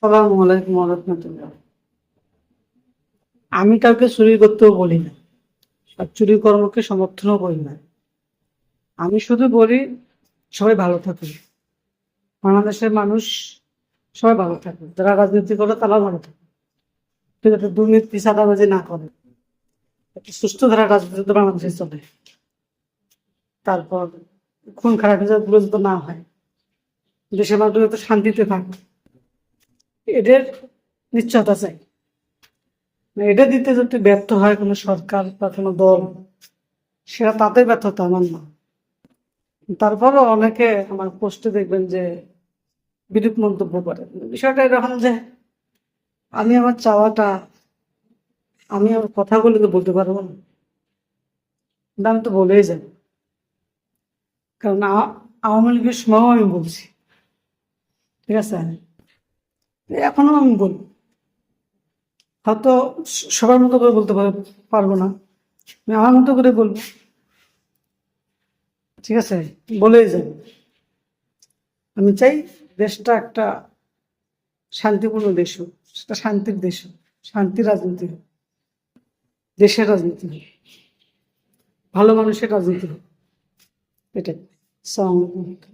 আসসালামু আলাইকুম ওয়া রাহমাতুল্লাহ। আমি কাউকে চুরি করতেও বলি না, আর চুরি কর্মকে সমর্থনও করি না। আমি শুধু বলি সবাই ভালো থাকুক, বাংলাদেশের মানুষ সবাই ভালো থাকুক, যারা রাজনীতি করে তারাও ভালো থাকুক, ঠিক আছে, দুর্নীতি চাঁদাবাজি না করে, একটা সুস্থ ধারা রাজনীতি বাংলাদেশে চলে। তারপর খুন খারাপি গুলো যাতে না হয়, দেশের মানুষ যাতে শান্তিতে থাকে, এদের নিশ্চয়তা চাই। এটা দিতে যদি ব্যর্থ হয় কোনো সরকার বা কোনো দল, সেটা তাদের ব্যর্থতা, আমার না। তারপরও অনেকে আমার পোস্টে দেখবেন যে বিরূপ মন্তব্য করে। বিষয়টা এরকম যে আমি আমার চাওয়াটা, আমি আমার কথাগুলো তো বলতে পারবো না, কিন্তু আমি তো বলেই যাই। কারণ আওয়ামী লীগের সময়ও আমি বলছি, ঠিক আছে, এখনো আমি বলবো। হয়তো সবার মতো করে বলতে পারবো না, আমি আমার মতো করে বলবো, ঠিক আছে, বলেই যাই। আমি চাই দেশটা একটা শান্তিপূর্ণ দেশ হোক, সেটা শান্তির দেশ হোক, শান্তির রাজনীতি হোক, দেশের রাজনীতি হোক, ভালো মানুষের রাজনীতি হোক, এটাই। আসসালামু আলাইকুম।